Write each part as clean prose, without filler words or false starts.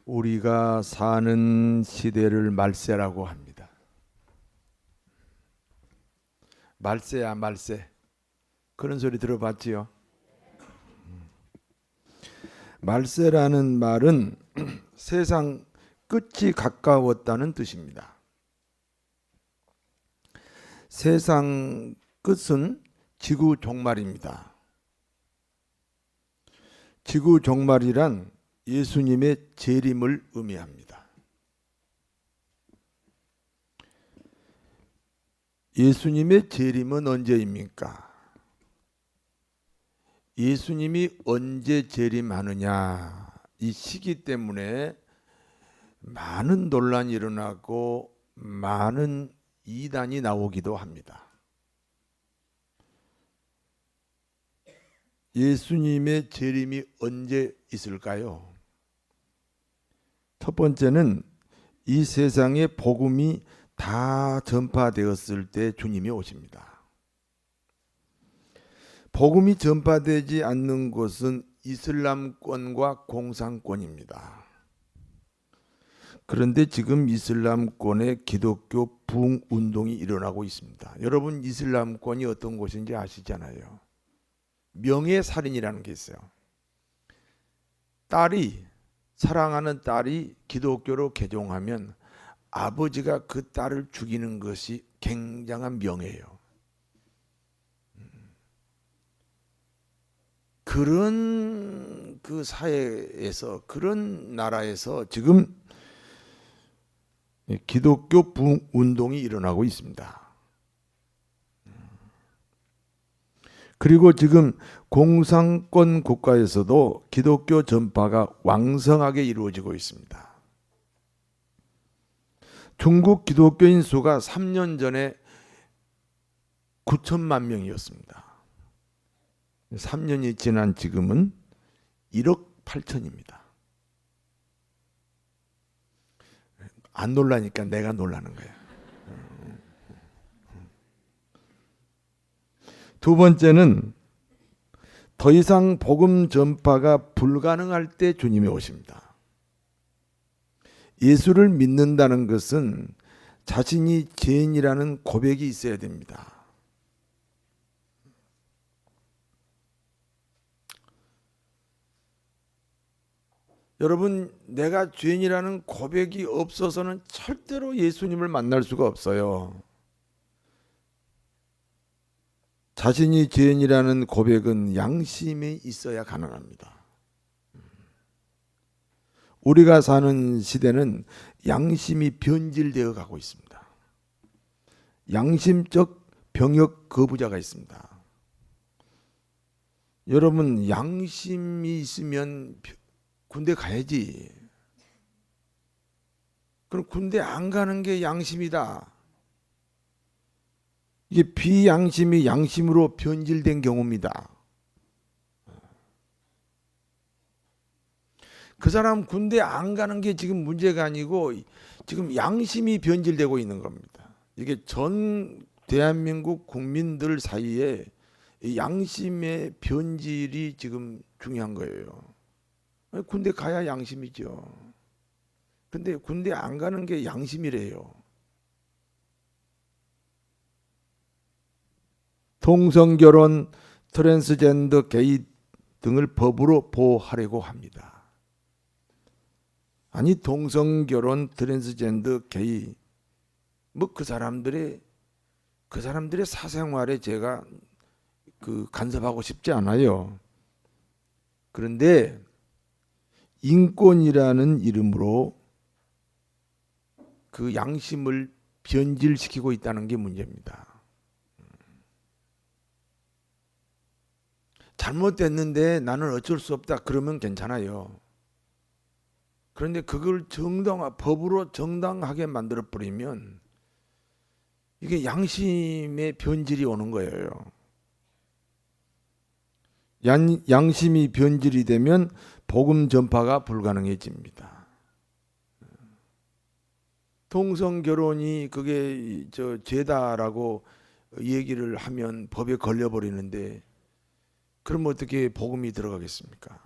우리가 사는 시대를 말세라고 합니다. 말세야 말세. 그런 소리 들어봤지요? 말세라는 말은 세상 끝이 가까웠다는 뜻입니다. 세상 끝은 지구 종말입니다. 지구 종말이란 예수님의 재림을 의미합니다. 예수님의 재림은 언제입니까? 예수님이 언제 재림하느냐, 이 시기 때문에 많은 논란이 일어나고 많은 이단이 나오기도 합니다. 예수님의 재림이 언제 있을까요? 첫 번째는 이 세상에 복음이 다 전파되었을 때 주님이 오십니다. 복음이 전파되지 않는 곳은 이슬람권과 공산권입니다. 그런데 지금 이슬람권에 기독교 부흥운동이 일어나고 있습니다. 여러분, 이슬람권이 어떤 곳인지 아시잖아요. 명예살인이라는 게 있어요. 사랑하는 딸이 기독교로 개종하면 아버지가 그 딸을 죽이는 것이 굉장한 명예예요. 그런 그 사회에서, 그런 나라에서 지금 기독교 부흥운동이 일어나고 있습니다. 그리고 지금 공산권 국가에서도 기독교 전파가 왕성하게 이루어지고 있습니다. 중국 기독교인 수가 3년 전에 9천만 명이었습니다. 3년이 지난 지금은 1억 8천입니다. 안 놀라니까 내가 놀라는 거예요. 두 번째는 더 이상 복음 전파가 불가능할 때 주님이 오십니다. 예수를 믿는다는 것은 자신이 죄인이라는 고백이 있어야 됩니다. 여러분, 내가 죄인이라는 고백이 없어서는 절대로 예수님을 만날 수가 없어요. 자신이 죄인이라는 고백은 양심이 있어야 가능합니다. 우리가 사는 시대는 양심이 변질되어 가고 있습니다. 양심적 병역 거부자가 있습니다. 여러분, 양심이 있으면 군대 가야지. 그럼 군대 안 가는 게 양심이다. 이게 비양심이 양심으로 변질된 경우입니다. 그 사람 군대 안 가는 게 지금 문제가 아니고 지금 양심이 변질되고 있는 겁니다. 이게 전 대한민국 국민들 사이에 양심의 변질이 지금 중요한 거예요. 군대 가야 양심이죠. 근데 군대 안 가는 게 양심이래요. 동성결혼, 트랜스젠더 게이 등을 법으로 보호하려고 합니다. 아니, 동성결혼, 트랜스젠더 게이, 그 사람들의 사생활에 제가 간섭하고 싶지 않아요. 그런데 인권이라는 이름으로 그 양심을 변질시키고 있다는 게 문제입니다. 잘못됐는데 나는 어쩔 수 없다 그러면 괜찮아요. 그런데 그걸 법으로 정당하게 만들어버리면 이게 양심의 변질이 오는 거예요. 양심이 변질이 되면 복음 전파가 불가능해집니다. 동성결혼이 그게 죄다라고 얘기를 하면 법에 걸려버리는데 그럼 어떻게 복음이 들어가겠습니까?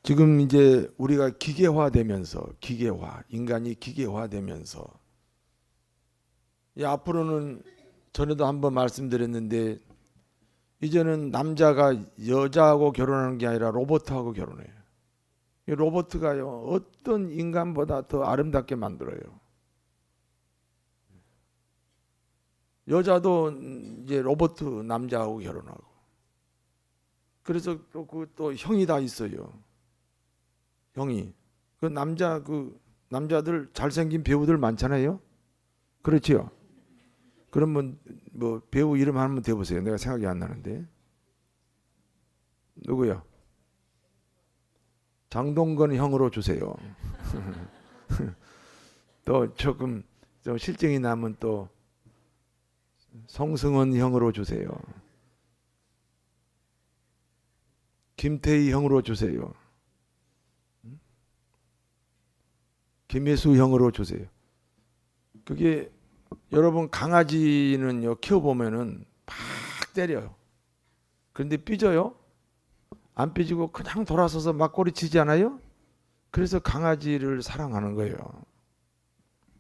지금 이제 우리가 인간이 기계화되면서 앞으로는 전에도 한번 말씀드렸는데 이제는 남자가 여자하고 결혼하는 게 아니라 로봇하고 결혼해요. 이 로봇가요 어떤 인간보다 더 아름답게 만들어요. 여자도 이제 로봇 남자하고 결혼하고. 그래서 또 형이 다 있어요. 형이 남자들 잘생긴 배우들 많잖아요. 그렇지요. 그러면 뭐 배우 이름 한번 대보세요. 내가 생각이 안 나는데. 누구요? 장동건 형으로 주세요. 또 조금 좀 실증이 나면 또 송승헌 형으로 주세요. 김태희 형으로 주세요. 김혜수 형으로 주세요. 그게 여러분 강아지는요 키워보면은 팍 때려요. 그런데 삐져요? 안 삐지고 그냥 돌아서서 막 꼬리치지 않아요? 그래서 강아지를 사랑하는 거예요.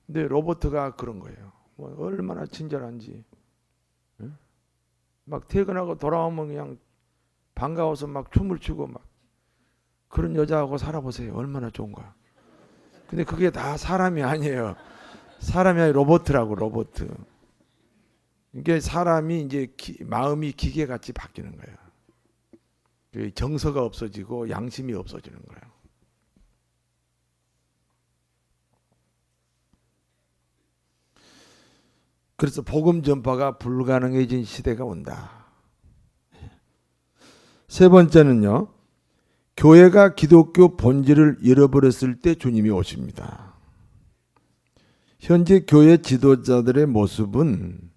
근데 로봇가 그런 거예요. 뭐 얼마나 친절한지. 막 퇴근하고 돌아오면 그냥 반가워서 막 춤을 추고 막 그런 여자하고 살아보세요. 얼마나 좋은가. 근데 그게 다 사람이 아니에요. 사람이 아니라 로봇이라고, 로봇. 이게 사람이 이제 마음이 기계같이 바뀌는 거예요. 정서가 없어지고 양심이 없어지는 거예요. 그래서 복음 전파가 불가능해진 시대가 온다. 세 번째는요. 교회가 기독교 본질을 잃어버렸을 때 주님이 오십니다. 현재 교회 지도자들의 모습은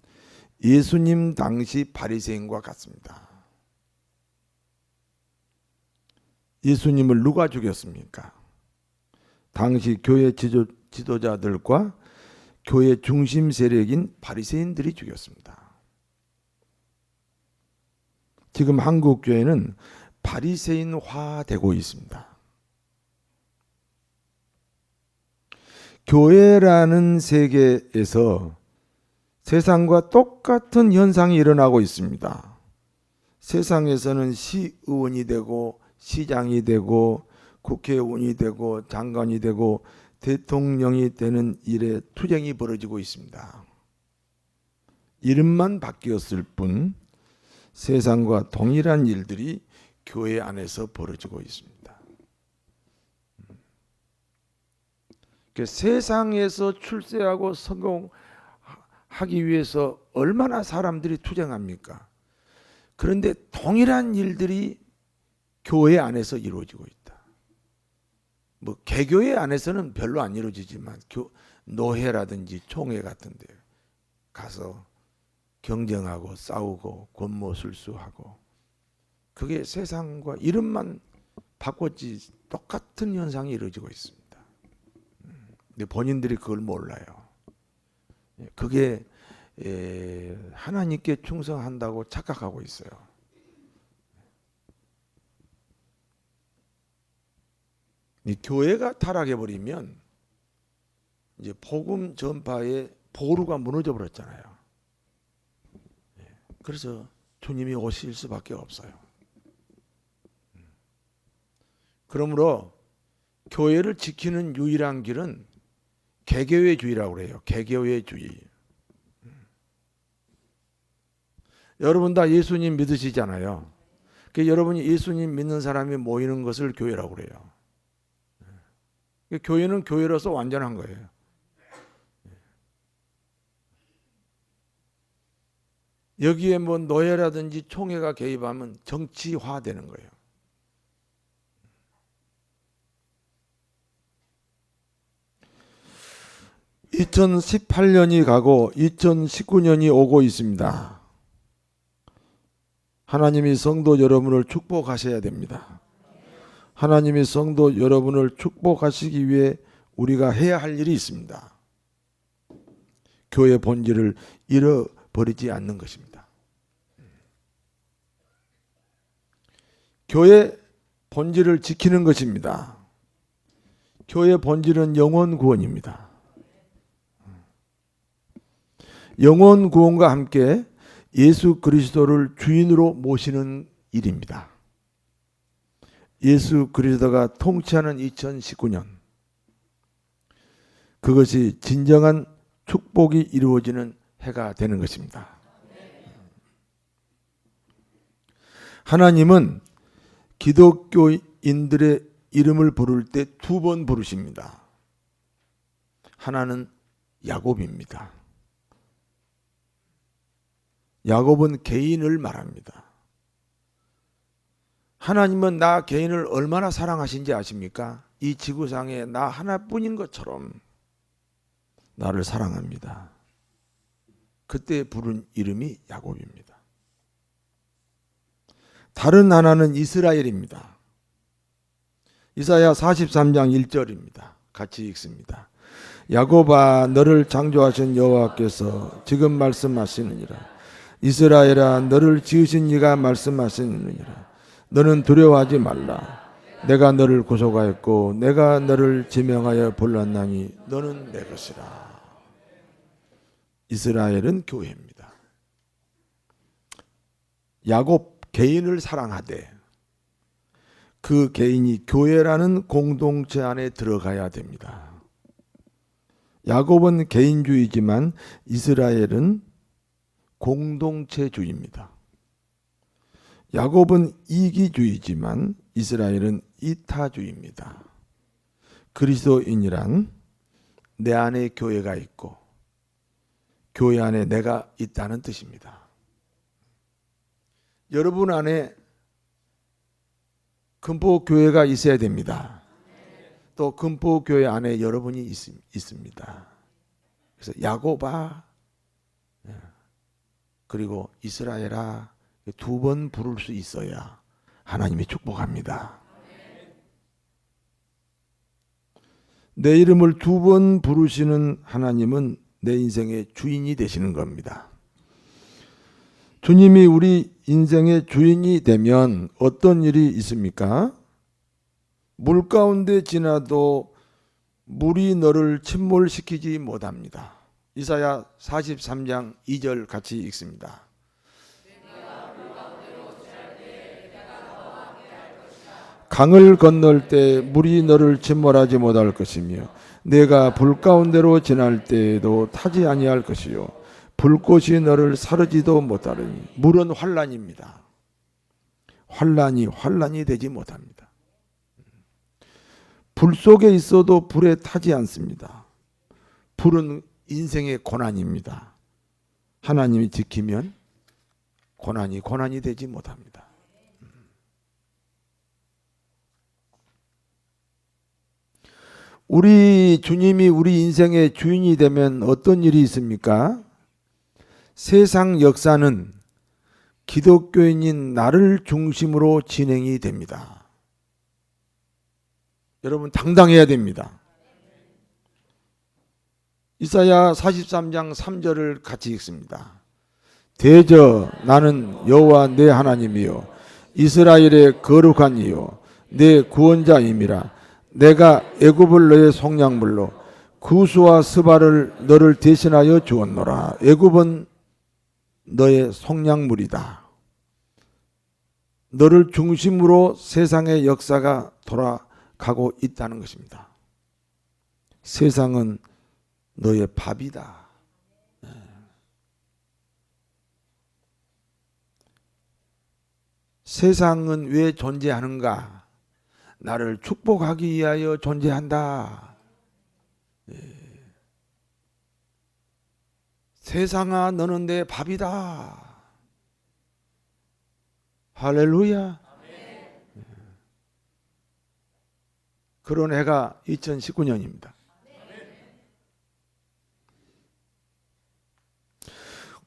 예수님 당시 바리새인과 같습니다. 예수님을 누가 죽였습니까? 당시 교회 지도자들과 교회 중심 세력인 바리새인들이 죽였습니다. 지금 한국 교회는 바리새인화되고 있습니다. 교회라는 세계에서 세상과 똑같은 현상이 일어나고 있습니다. 세상에서는 시의원이 되고 시장이 되고 국회의원이 되고 장관이 되고 대통령이 되는 일에 투쟁이 벌어지고 있습니다. 이름만 바뀌었을 뿐 세상과 동일한 일들이 교회 안에서 벌어지고 있습니다. 세상에서 출세하고 성공하기 위해서 얼마나 사람들이 투쟁합니까? 그런데 동일한 일들이 교회 안에서 이루어지고 있다. 뭐 개교회 안에서는 별로 안 이루어지지만 노회라든지 총회 같은 데 가서 경쟁하고 싸우고 권모술수하고 그게 세상과 이름만 바꿨지 똑같은 현상이 이루어지고 있습니다. 근데 본인들이 그걸 몰라요. 그게 하나님께 충성한다고 착각하고 있어요. 이 교회가 타락해버리면 이제 복음 전파의 보루가 무너져 버렸잖아요. 그래서 주님이 오실 수밖에 없어요. 그러므로 교회를 지키는 유일한 길은 개교회주의라고 그래요. 개교회주의. 여러분 다 예수님 믿으시잖아요. 여러분이 예수님 믿는 사람이 모이는 것을 교회라고 그래요. 교회는 교회로서 완전한 거예요. 여기에 뭐 노예라든지 총회가 개입하면 정치화되는 거예요. (2018년이) 가고 (2019년이) 오고 있습니다. 하나님이 성도 여러분을 축복하셔야 됩니다. 하나님이 성도 여러분을 축복하시기 위해 우리가 해야 할 일이 있습니다. 교회 본질을 잃어버리지 않는 것입니다. 교회 본질을 지키는 것입니다. 교회 본질은 영혼 구원입니다. 영혼 구원과 함께 예수 그리스도를 주인으로 모시는 일입니다. 예수 그리스도가 통치하는 2019년, 그것이 진정한 축복이 이루어지는 해가 되는 것입니다. 하나님은 기독교인들의 이름을 부를 때 두 번 부르십니다. 하나는 야곱입니다. 야곱은 개인을 말합니다. 하나님은 나 개인을 얼마나 사랑하신지 아십니까? 이 지구상에 나 하나뿐인 것처럼 나를 사랑합니다. 그때 부른 이름이 야곱입니다. 다른 하나는 이스라엘입니다. 이사야 43장 1절입니다. 같이 읽습니다. 야곱아, 너를 창조하신 여호와께서 지금 말씀하시느니라. 이스라엘아, 너를 지으신 이가 말씀하시느니라. 너는 두려워하지 말라. 내가 너를 구속하였고 내가 너를 지명하여 불렀나니 너는 내 것이라. 이스라엘은 교회입니다. 야곱 개인을 사랑하되 그 개인이 교회라는 공동체 안에 들어가야 됩니다. 야곱은 개인주의지만 이스라엘은 공동체주의입니다. 야곱은 이기주의지만 이스라엘은 이타주의입니다. 그리스도인이란 내 안에 교회가 있고 교회 안에 내가 있다는 뜻입니다. 여러분 안에 금포교회가 있어야 됩니다. 또 금포교회 안에 여러분이 있습니다. 그래서 야곱아 그리고 이스라엘아 두 번 부를 수 있어야 하나님이 축복합니다. 내 이름을 두 번 부르시는 하나님은 내 인생의 주인이 되시는 겁니다. 주님이 우리 인생의 주인이 되면 어떤 일이 있습니까? 물 가운데 지나도 물이 너를 침몰시키지 못합니다. 이사야 43장 2절 같이 읽습니다. 강을 건널 때 물이 너를 침몰하지 못할 것이며 내가 불 가운데로 지날 때에도 타지 아니할 것이요 불꽃이 너를 사르지도 못하리니. 물은 환란입니다. 환란이 되지 못합니다. 불 속에 있어도 불에 타지 않습니다. 불은 인생의 고난입니다. 하나님이 지키면 고난이 되지 못합니다. 우리 주님이 우리 인생의 주인이 되면 어떤 일이 있습니까? 세상 역사는 기독교인인 나를 중심으로 진행이 됩니다. 여러분 당당해야 됩니다. 이사야 43장 3절을 같이 읽습니다. 대저 나는 여호와 내 하나님이요 이스라엘의 거룩한 이요 내 구원자임이라. 내가 애굽을 너의 속량물로 구스와 스바를 너를 대신하여 주었노라. 애굽은 너의 속량물이다. 너를 중심으로 세상의 역사가 돌아가고 있다는 것입니다. 세상은 너의 밥이다. 세상은 왜 존재하는가? 나를 축복하기 위하여 존재한다. 세상아 너는 내 밥이다. 할렐루야. 그런 해가 2019년입니다.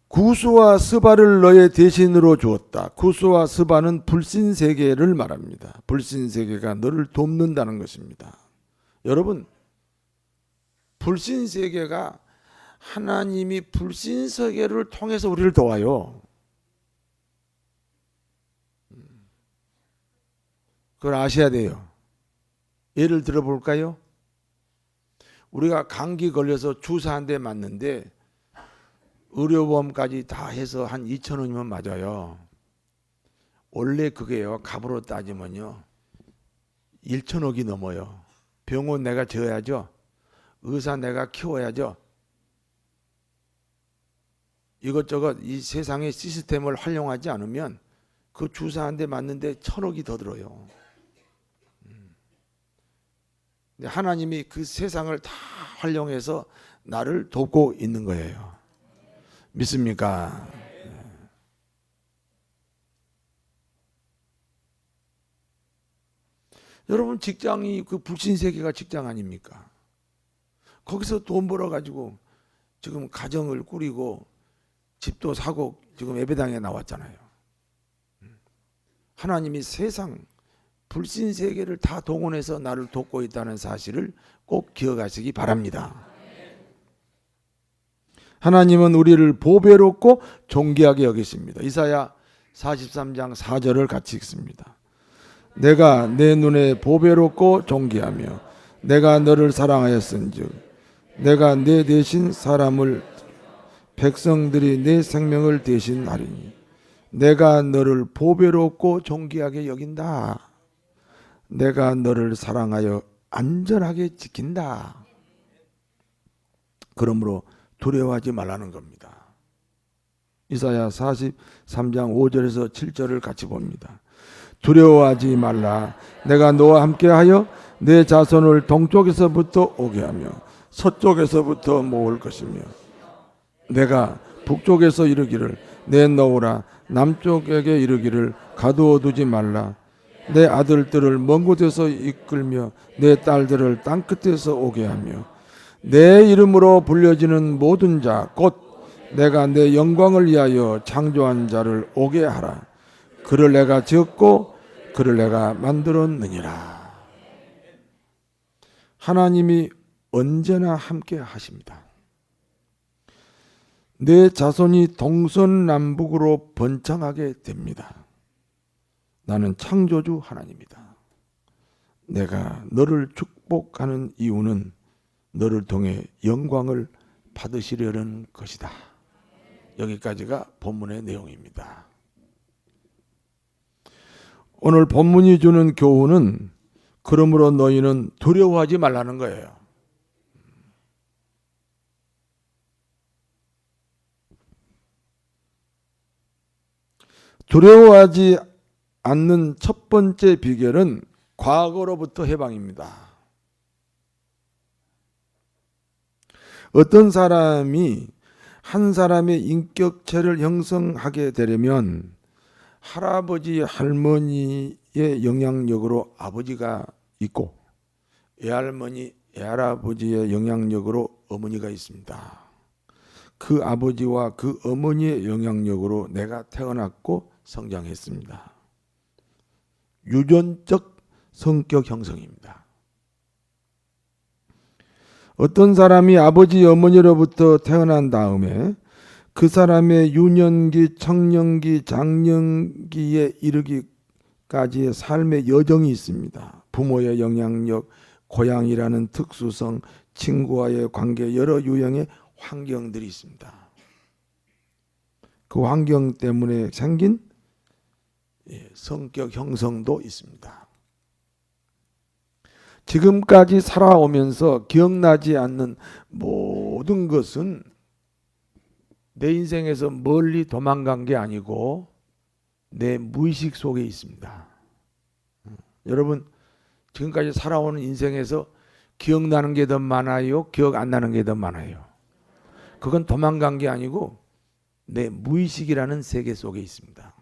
구스와 스바를 너의 대신으로 주었다. 구스와 스바는 불신세계를 말합니다. 불신세계가 너를 돕는다는 것입니다. 여러분, 불신세계가 하나님이 불신세계를 통해서 우리를 도와요. 그걸 아셔야 돼요. 예를 들어볼까요? 우리가 감기 걸려서 주사 한 대 맞는데 의료보험까지 다 해서 한 2,000원이면 맞아요. 원래 그게요, 값으로 따지면요 1,000억이 넘어요. 병원 내가 져야죠. 의사 내가 키워야죠. 이것저것 이 세상의 시스템을 활용하지 않으면 그 주사 한 대 맞는데 1,000억이 더 들어요. 근데 하나님이 그 세상을 다 활용해서 나를 돕고 있는 거예요. 믿습니까? 여러분, 직장이 그 불신세계가 직장 아닙니까? 거기서 돈 벌어가지고 지금 가정을 꾸리고 집도 사고 지금 예배당에 나왔잖아요. 하나님이 세상 불신세계를 다 동원해서 나를 돕고 있다는 사실을 꼭 기억하시기 바랍니다. 하나님은 우리를 보배롭고 존귀하게 여기십니다. 이사야 43장 4절을 같이 읽습니다. 내가 내 눈에 보배롭고 존귀하며 내가 너를 사랑하였은즉 내가 내 대신 사람을 백성들이 내 생명을 대신하리니 내가 너를 보배롭고 존귀하게 여긴다. 내가 너를 사랑하여 안전하게 지킨다. 그러므로 두려워하지 말라는 겁니다. 이사야 43장 5절에서 7절을 같이 봅니다. 두려워하지 말라. 내가 너와 함께하여 내 자손을 동쪽에서부터 오게 하며 서쪽에서부터 모을 것이며 내가 북쪽에서 이르기를 내놓으라. 남쪽에게 이르기를 가두어 두지 말라. 내 아들들을 먼 곳에서 이끌며 내 딸들을 땅끝에서 오게 하며 내 이름으로 불려지는 모든 자 곧 내가 내 영광을 위하여 창조한 자를 오게 하라. 그를 내가 지었고 그를 내가 만들었느니라. 하나님이 언제나 함께 하십니다. 내 자손이 동서남북으로 번창하게 됩니다. 나는 창조주 하나님이다. 내가 너를 축복하는 이유는 너를 통해 영광을 받으시려는 것이다. 여기까지가 본문의 내용입니다. 오늘 본문이 주는 교훈은 그러므로 너희는 두려워하지 말라는 거예요. 두려워하지 않는 첫 번째 비결은 과거로부터 해방입니다. 어떤 사람이 한 사람의 인격체를 형성하게 되려면 할아버지, 할머니의 영향력으로 아버지가 있고 애할머니, 애할아버지의 영향력으로 어머니가 있습니다. 그 아버지와 그 어머니의 영향력으로 내가 태어났고 성장했습니다. 유전적 성격 형성입니다. 어떤 사람이 아버지, 어머니로부터 태어난 다음에 그 사람의 유년기, 청년기, 장년기에 이르기까지의 삶의 여정이 있습니다. 부모의 영향력, 고향이라는 특수성, 친구와의 관계, 여러 유형의 환경들이 있습니다. 그 환경 때문에 생긴 성격 형성도 있습니다. 지금까지 살아오면서 기억나지 않는 모든 것은 내 인생에서 멀리 도망간 게 아니고 내 무의식 속에 있습니다. 여러분, 지금까지 살아오는 인생에서 기억나는 게 더 많아요? 기억 안 나는 게 더 많아요? 그건 도망간 게 아니고 내 무의식이라는 세계 속에 있습니다.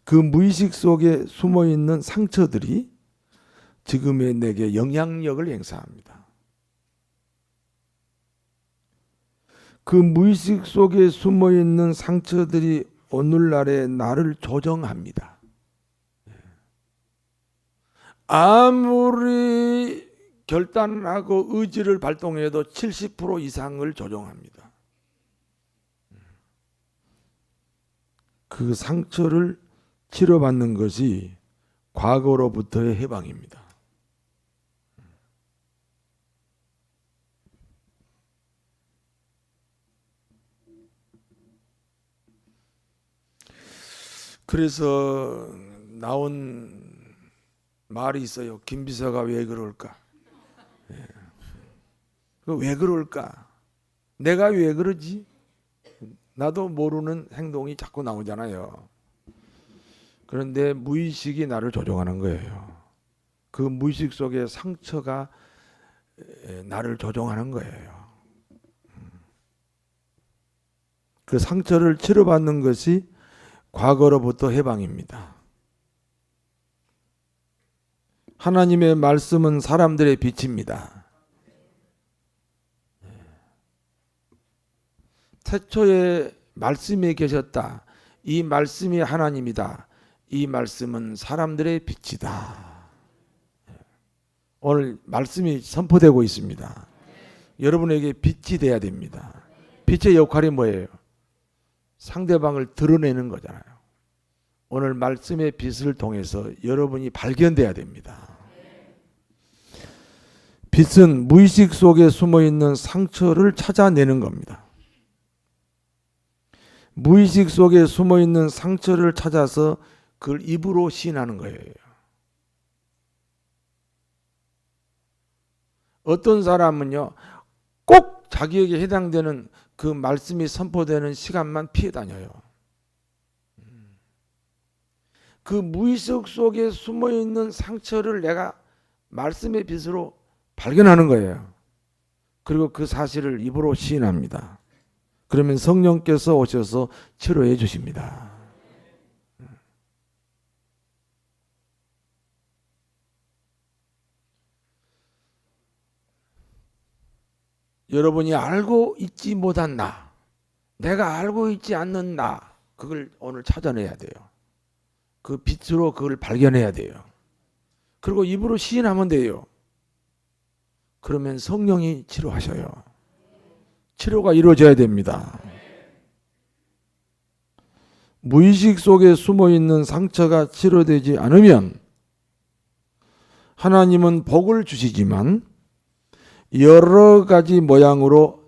그 무의식 속에 숨어있는 상처들이 지금의 내게 영향력을 행사합니다. 그 무의식 속에 숨어있는 상처들이 오늘날의 나를 조정합니다. 아무리 결단하고 의지를 발동해도 70% 이상을 조정합니다. 그 상처를 치료받는 것이 과거로부터의 해방입니다. 그래서 나온 말이 있어요. 김 비서가 왜 그럴까? 왜 그럴까? 내가 왜 그러지? 나도 모르는 행동이 자꾸 나오잖아요. 그런데 무의식이 나를 조종하는 거예요. 그 무의식 속에 상처가 나를 조종하는 거예요. 그 상처를 치료받는 것이 과거로부터 해방입니다. 하나님의 말씀은 사람들의 빛입니다. 태초에 말씀이 계셨다. 이 말씀이 하나님이다. 이 말씀은 사람들의 빛이다. 오늘 말씀이 선포되고 있습니다. 여러분에게 빛이 돼야 됩니다. 빛의 역할이 뭐예요? 상대방을 드러내는 거잖아요. 오늘 말씀의 빛을 통해서 여러분이 발견돼야 됩니다. 빛은 무의식 속에 숨어있는 상처를 찾아내는 겁니다. 무의식 속에 숨어있는 상처를 찾아서 그걸 입으로 시인하는 거예요. 어떤 사람은요, 꼭 자기에게 해당되는 그 말씀이 선포되는 시간만 피해 다녀요. 그 무의식 속에 숨어있는 상처를 내가 말씀의 빛으로 발견하는 거예요. 그리고 그 사실을 입으로 시인합니다. 그러면 성령께서 오셔서 치료해 주십니다. 여러분이 알고 있지 못한 나, 내가 알고 있지 않는 나, 그걸 오늘 찾아내야 돼요. 그 빛으로 그걸 발견해야 돼요. 그리고 입으로 시인하면 돼요. 그러면 성령이 치료하셔요. 치료가 이루어져야 됩니다. 무의식 속에 숨어있는 상처가 치료되지 않으면 하나님은 복을 주시지만 여러 가지 모양으로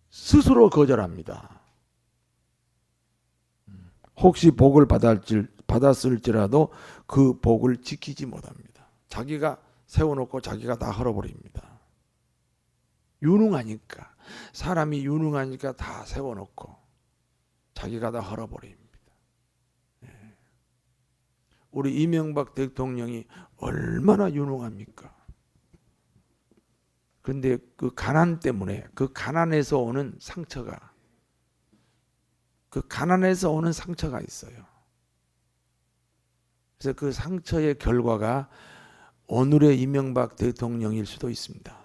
스스로 거절합니다. 혹시 복을 받았을지라도 그 복을 지키지 못합니다. 자기가 세워놓고 자기가 다 헐어버립니다. 유능하니까, 사람이 유능하니까 다 세워놓고 자기가 다 헐어버립니다. 우리 이명박 대통령이 얼마나 유능합니까? 그런데 그 가난 때문에, 그 가난에서 오는 상처가, 그 가난에서 오는 상처가 있어요. 그래서 그 상처의 결과가 오늘의 이명박 대통령일 수도 있습니다.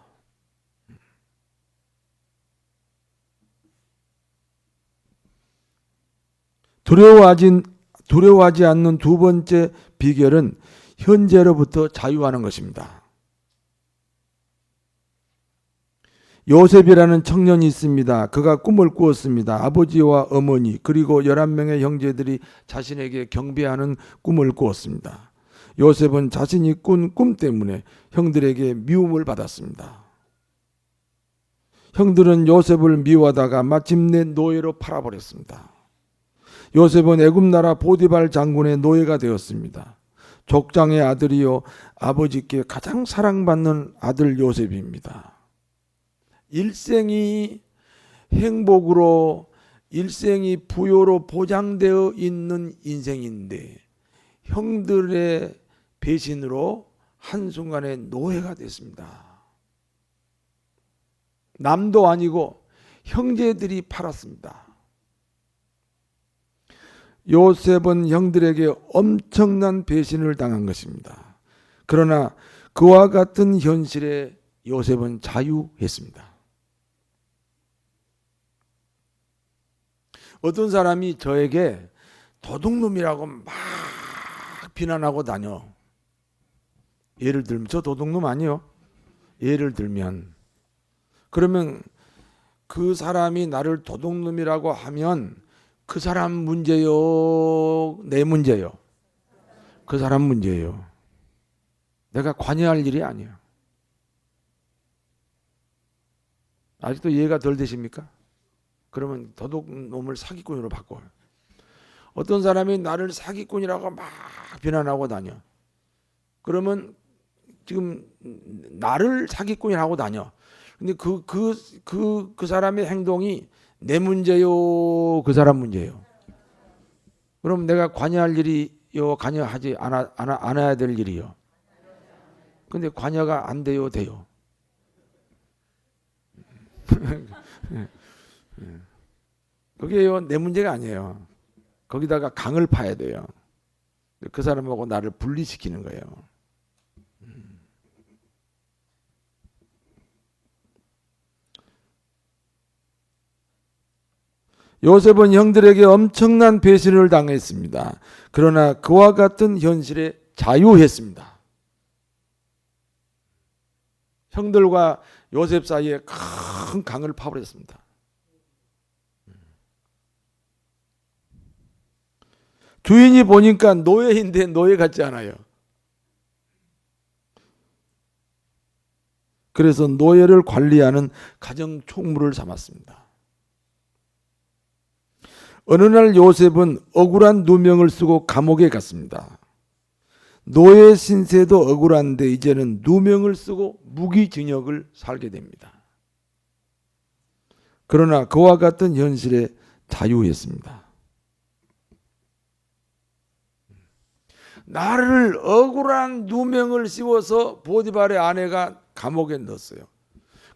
두려워하지 않는 두 번째 비결은 현재로부터 자유하는 것입니다. 요셉이라는 청년이 있습니다. 그가 꿈을 꾸었습니다. 아버지와 어머니 그리고 11명의 형제들이 자신에게 경배하는 꿈을 꾸었습니다. 요셉은 자신이 꾼 꿈 때문에 형들에게 미움을 받았습니다. 형들은 요셉을 미워하다가 마침내 노예로 팔아버렸습니다. 요셉은 애굽 나라 보디발 장군의 노예가 되었습니다. 족장의 아들이요 아버지께 가장 사랑받는 아들 요셉입니다. 일생이 행복으로, 일생이 부요로 보장되어 있는 인생인데 형들의 배신으로 한순간에 노예가 됐습니다. 남도 아니고 형제들이 팔았습니다. 요셉은 형들에게 엄청난 배신을 당한 것입니다. 그러나 그와 같은 현실에 요셉은 자유했습니다. 어떤 사람이 저에게 도둑놈이라고 막 비난하고 다녀. 예를 들면 저 도둑놈 아니요? 예를 들면 그러면 그 사람이 나를 도둑놈이라고 하면 그 사람 문제요? 내 문제요? 그 사람 문제예요. 내가 관여할 일이 아니에요. 아직도 이해가 덜 되십니까? 그러면 도둑놈을 사기꾼으로 바꿔요. 어떤 사람이 나를 사기꾼이라고 막 비난하고 다녀. 그러면 지금 나를 사기꾼이라고 다녀. 근데 그 사람의 행동이 내 문제요, 그 사람 문제요. 그럼 내가 관여할 일이요, 관여하지 않아야 될 일이요. 근데 관여가 안 돼요, 돼요. 그게요, 내 문제가 아니에요. 거기다가 강을 파야 돼요. 그 사람하고 나를 분리시키는 거예요. 요셉은 형들에게 엄청난 배신을 당했습니다. 그러나 그와 같은 현실에 자유했습니다. 형들과 요셉 사이에 큰 강을 파버렸습니다. 주인이 보니까 노예인데 노예 같지 않아요. 그래서 노예를 관리하는 가정 총무를 삼았습니다. 어느 날 요셉은 억울한 누명을 쓰고 감옥에 갔습니다. 노예 신세도 억울한데 이제는 누명을 쓰고 무기징역을 살게 됩니다. 그러나 그와 같은 현실에 자유했습니다. 나를 억울한 누명을 씌워서 보디발의 아내가 감옥에 넣었어요.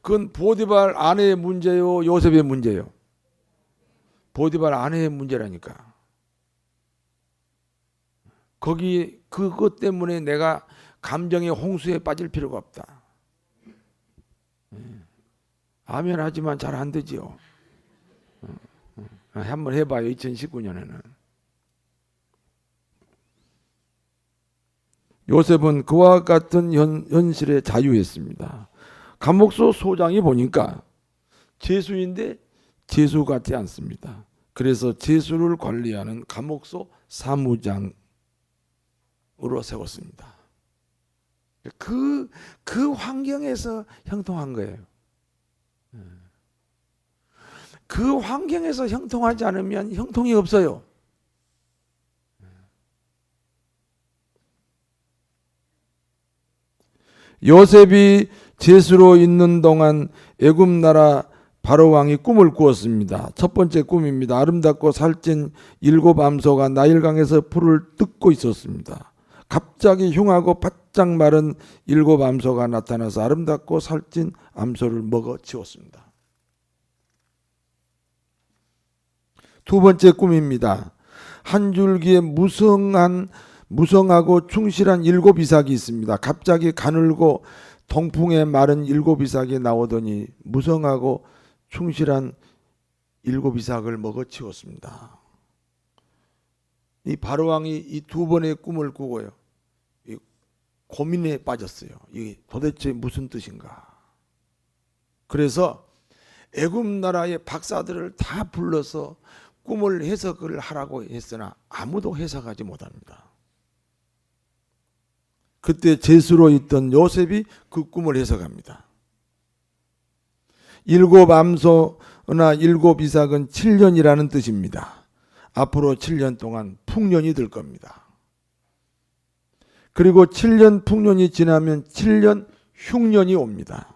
그건 보디발 아내의 문제요, 요셉의 문제요? 보디발 아내의 문제라니까. 거기 그것 때문에 내가 감정의 홍수에 빠질 필요가 없다. 아멘 하지만 잘 안 되지요. 한번 해봐요. 2019년에는. 요셉은 그와 같은 현실에 자유했습니다. 감옥소 소장이 보니까 죄수인데 죄수 같지 않습니다. 그래서 죄수를 관리하는 감옥소 사무장으로 세웠습니다. 그 환경에서 형통한 거예요. 그 환경에서 형통하지 않으면 형통이 없어요. 요셉이 죄수로 있는 동안 애굽 나라 바로 왕이 꿈을 꾸었습니다. 첫 번째 꿈입니다. 아름답고 살찐 7 암소가 나일강에서 풀을 뜯고 있었습니다. 갑자기 흉하고 바짝 마른 7 암소가 나타나서 아름답고 살찐 암소를 먹어 치웠습니다. 두 번째 꿈입니다. 한 줄기에 무성하고 충실한 7 이삭이 있습니다. 갑자기 가늘고 동풍에 마른 7 이삭이 나오더니 무성하고 충실한 7 이삭을 먹어치웠습니다. 이 바로왕이 이 두 번의 꿈을 꾸고요, 고민에 빠졌어요. 이게 도대체 무슨 뜻인가? 그래서 애굽 나라의 박사들을 다 불러서 꿈을 해석을 하라고 했으나 아무도 해석하지 못합니다. 그때 죄수로 있던 요셉이 그 꿈을 해석합니다. 7 암소나 7 이삭은 7년이라는 뜻입니다. 앞으로 7년 동안 풍년이 될 겁니다. 그리고 7년 풍년이 지나면 7년 흉년이 옵니다.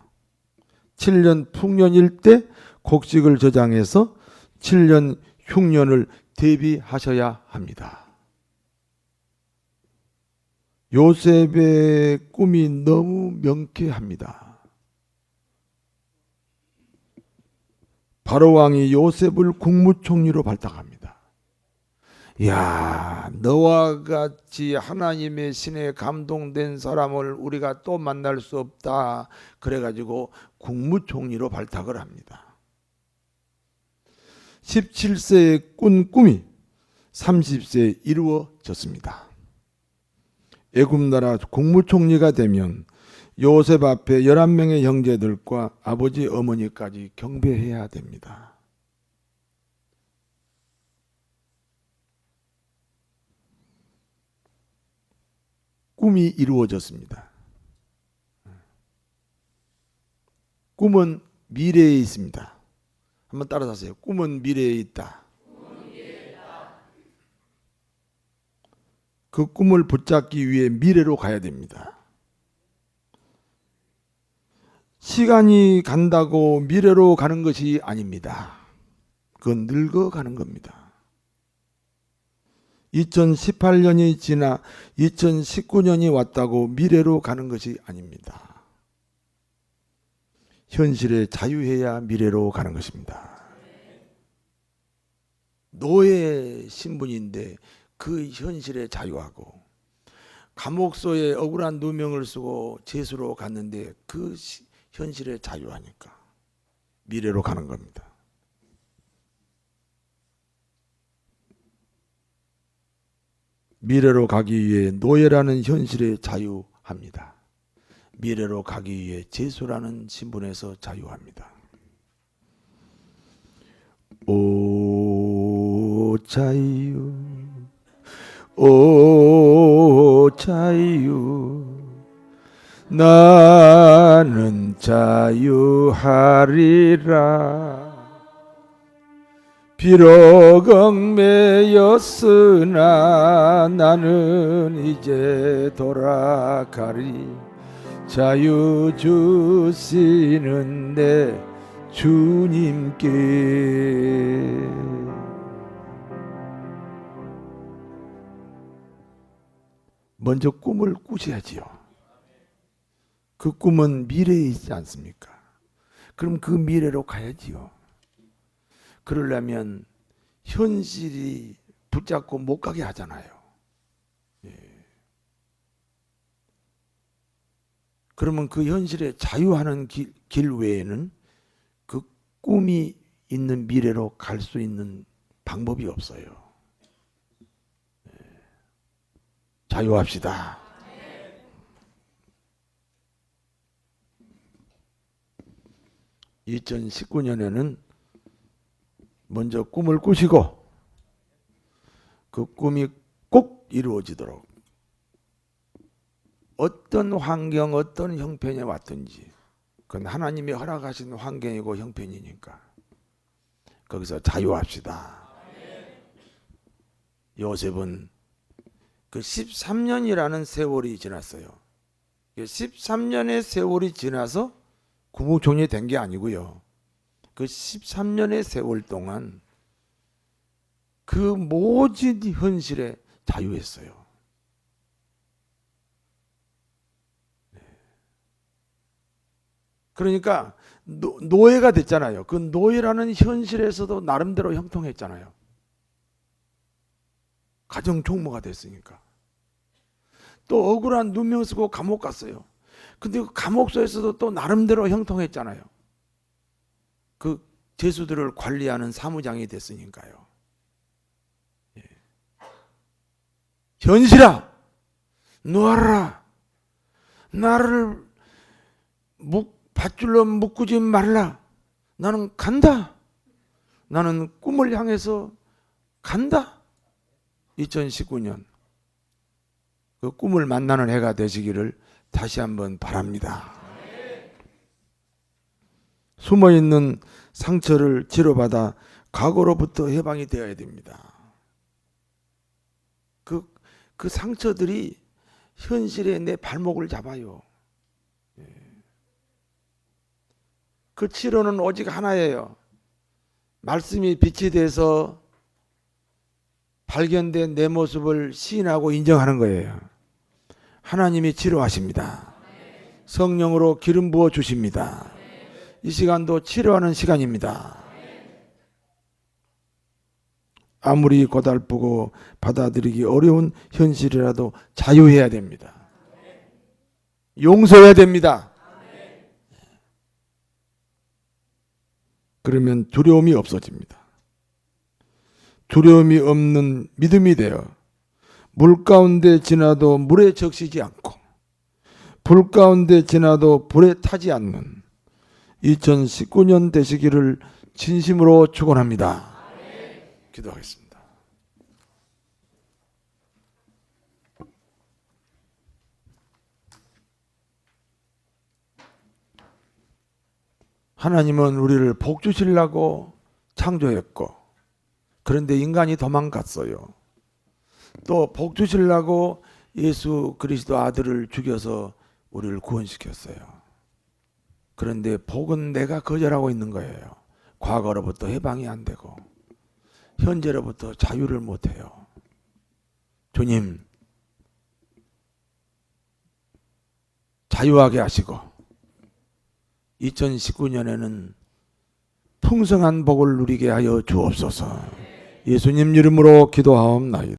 7년 풍년일 때 곡식을 저장해서 7년 흉년을 대비하셔야 합니다. 요셉의 꿈이 너무 명쾌합니다. 바로왕이 요셉을 국무총리로 발탁합니다. 야, 너와 같이 하나님의 신에 감동된 사람을 우리가 또 만날 수 없다. 그래가지고 국무총리로 발탁을 합니다. 17세에 꾼 꿈이 30세에 이루어졌습니다. 애굽 나라 국무총리가 되면 요셉 앞에 11명의 형제들과 아버지 어머니까지 경배해야 됩니다. 꿈이 이루어졌습니다. 꿈은 미래에 있습니다. 한번 따라하세요. 꿈은 미래에 있다. 그 꿈을 붙잡기 위해 미래로 가야 됩니다. 시간이 간다고 미래로 가는 것이 아닙니다. 그건 늙어가는 겁니다. 2018년이 지나 2019년이 왔다고 미래로 가는 것이 아닙니다. 현실에 자유해야 미래로 가는 것입니다. 노예 신분인데 그 현실에 자유하고, 감옥소에 억울한 누명을 쓰고 재수로 갔는데 그 현실에 자유하니까 미래로 가는 겁니다. 미래로 가기 위해 노예라는 현실에 자유합니다. 미래로 가기 위해 재수라는 신분에서 자유합니다. 오 자유, 오 자유, 나는 자유하리라. 비록 얽매였으나 나는 이제 돌아가리. 자유 주시는 내 주님께. 먼저 꿈을 꾸셔야지요. 그 꿈은 미래에 있지 않습니까? 그럼 그 미래로 가야지요. 그러려면 현실이 붙잡고 못 가게 하잖아요. 예. 그러면 그 현실에 자유하는 길 외에는 그 꿈이 있는 미래로 갈 수 있는 방법이 없어요. 예. 자유합시다. 2019년에는 먼저 꿈을 꾸시고 그 꿈이 꼭 이루어지도록, 어떤 환경, 어떤 형편이 왔든지 그건 하나님이 허락하신 환경이고 형편이니까 거기서 자유합시다. 요셉은 그 13년이라는 세월이 지났어요. 13년의 세월이 지나서 국무총리 된 게 아니고요. 그 13년의 세월 동안 그 모든 현실에 자유했어요. 그러니까 노예가 됐잖아요. 그 노예라는 현실에서도 나름대로 형통했잖아요. 가정 총무가 됐으니까. 또 억울한 누명 쓰고 감옥 갔어요. 근데 그 감옥소에서도 또 나름대로 형통했잖아요. 그 죄수들을 관리하는 사무장이 됐으니까요. 예. 현실아, 놓아라. 나를 밧줄로 묶지 말라. 나는 간다. 나는 꿈을 향해서 간다. 2019년 그 꿈을 만나는 해가 되시기를 다시 한번 바랍니다. 숨어있는 상처를 치료받아 과거로부터 해방이 되어야 됩니다. 그 상처들이 현실에 내 발목을 잡아요. 그 치료는 오직 하나예요. 말씀이 빛이 돼서 발견된 내 모습을 시인하고 인정하는 거예요. 하나님이 치료하십니다. 성령으로 기름 부어 주십니다. 이 시간도 치료하는 시간입니다. 아무리 고달프고 받아들이기 어려운 현실이라도 자유해야 됩니다. 용서해야 됩니다. 그러면 두려움이 없어집니다. 두려움이 없는 믿음이 되어 물 가운데 지나도 물에 적시지 않고 불 가운데 지나도 불에 타지 않는 2019년 되시기를 진심으로 축원합니다. 기도하겠습니다. 하나님은 우리를 복 주시려고 창조했고, 그런데 인간이 도망갔어요. 또 복 주시려고 예수 그리스도 아들을 죽여서 우리를 구원시켰어요. 그런데 복은 내가 거절하고 있는 거예요. 과거로부터 해방이 안 되고 현재로부터 자유를 못 해요. 주님, 자유하게 하시고 2019년에는 풍성한 복을 누리게 하여 주옵소서. 예수님 이름으로 기도하옵나이다.